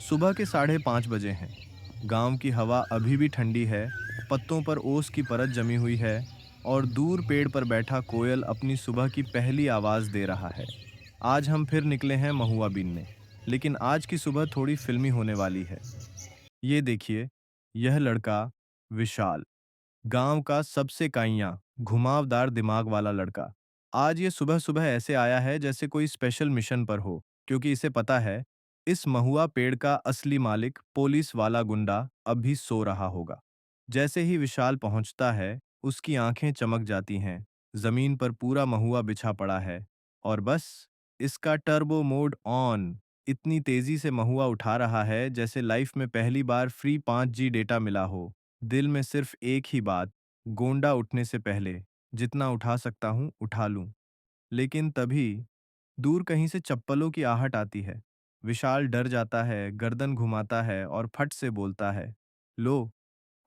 सुबह के 5:30 बजे हैं। गांव की हवा अभी भी ठंडी है, पत्तों पर ओस की परत जमी हुई है और दूर पेड़ पर बैठा कोयल अपनी सुबह की पहली आवाज दे रहा है। आज हम फिर निकले हैं महुआ बीनने, लेकिन आज की सुबह थोड़ी फिल्मी होने वाली है। ये देखिए, यह लड़का विशाल, गांव का सबसे काइयां, घुमावदार दिमाग वाला लड़का, आज ये सुबह सुबह ऐसे आया है जैसे कोई स्पेशल मिशन पर हो, क्योंकि इसे पता है इस महुआ पेड़ का असली मालिक पुलिस वाला गुंडा अब भी सो रहा होगा। जैसे ही विशाल पहुंचता है, उसकी आंखें चमक जाती हैं। जमीन पर पूरा महुआ बिछा पड़ा है और बस इसका टर्बो मोड ऑन, इतनी तेजी से महुआ उठा रहा है जैसे लाइफ में पहली बार फ्री 5G डेटा मिला हो। दिल में सिर्फ एक ही बात, गोंडा उठने से पहले जितना उठा सकता हूं उठा लूं। लेकिन तभी दूर कहीं से चप्पलों की आहट आती है। विशाल डर जाता है, गर्दन घुमाता है और फट से बोलता है, लो,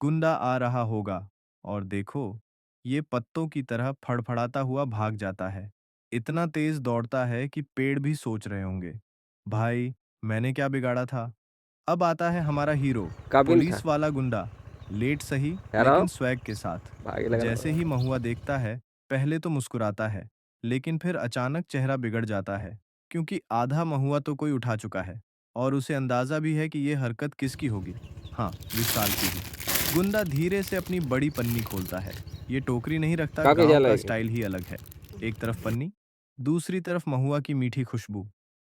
गुंडा आ रहा होगा। और देखो, ये पत्तों की तरह फड़फड़ाता हुआ भाग जाता है। इतना तेज दौड़ता है कि पेड़ भी सोच रहे होंगे, भाई, मैंने क्या बिगाड़ा था। अब आता है हमारा हीरो, कबिन था। पुलिस वाला गुंडा, लेट सही यारो लेकिन स्वैग के साथ। भागे लगा जैसे ही महुआ देखता है, पहले तो मुस्कुराता है, लेकिन फिर अचानक चेहरा बिगड़ जाता है, क्योंकि आधा महुआ तो कोई उठा चुका है और उसे अंदाजा भी है कि ये हरकत किसकी होगी। हाँ, विशाल की ही। गुंडा धीरे से अपनी बड़ी पन्नी खोलता है। ये टोकरी नहीं रखता, काके गांव जाला का है। स्टाइल ही अलग है। एक तरफ पन्नी, दूसरी तरफ महुआ की मीठी खुशबू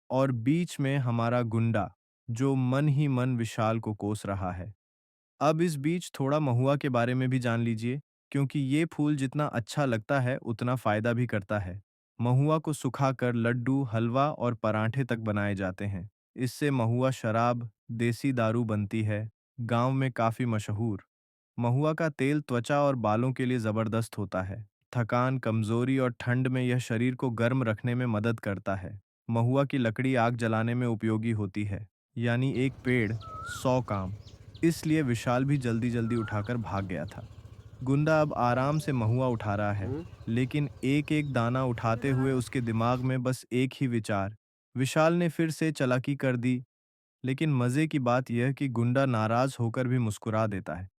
और बीच में हमारा गुंडा, जो मन ही मन विशाल को कोस रहा है। अब इस बीच थोड़ा महुआ के बारे में भी जान लीजिए, क्योंकि ये फूल जितना अच्छा लगता है उतना फायदा भी करता है। महुआ को सुखाकर लड्डू, हलवा और पराठे तक बनाए जाते हैं। इससे महुआ शराब, देसी दारू बनती है, गांव में काफी मशहूर। महुआ का तेल त्वचा और बालों के लिए जबरदस्त होता है। थकान, कमजोरी और ठंड में यह शरीर को गर्म रखने में मदद करता है। महुआ की लकड़ी आग जलाने में उपयोगी होती है, यानी एक पेड़ 100 काम। इसलिए विशाल भी जल्दी जल्दी उठाकर भाग गया था। गुंडा अब आराम से महुआ उठा रहा है, हम्म। लेकिन एक एक दाना उठाते हुए उसके दिमाग में बस एक ही विचार, विशाल ने फिर से चालाकी कर दी। लेकिन मजे की बात यह कि गुंडा नाराज होकर भी मुस्कुरा देता है,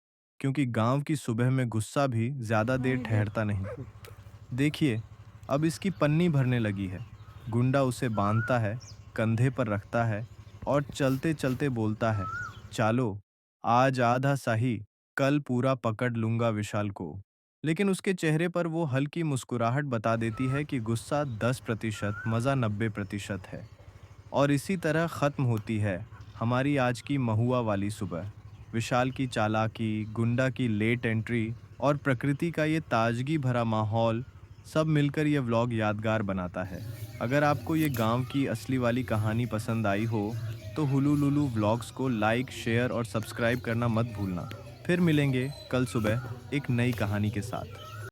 क्योंकि गांव की सुबह में गुस्सा भी ज्यादा देर ठहरता नहीं। देखिए, अब इसकी पन्नी भरने लगी है। गुंडा उसे बांधता है, कंधे पर रखता है और चलते चलते बोलता है, चालो, आज आधा सही, कल पूरा पकड़ लूंगा विशाल को। लेकिन उसके चेहरे पर वो हल्की मुस्कुराहट बता देती है कि गुस्सा 10%, मजा 90% है। और इसी तरह खत्म होती है हमारी आज की महुआ वाली सुबह। विशाल की चालाकी, गुंडा की लेट एंट्री और प्रकृति का ये ताजगी भरा माहौल, सब मिलकर ये व्लॉग यादगार बनाता है। अगर आपको ये गांव की असली वाली कहानी पसंद आई हो, तो हुलुलुलु व्लॉग्स को लाइक, शेयर और सब्सक्राइब करना मत भूलना। फिर मिलेंगे कल सुबह एक नई कहानी के साथ।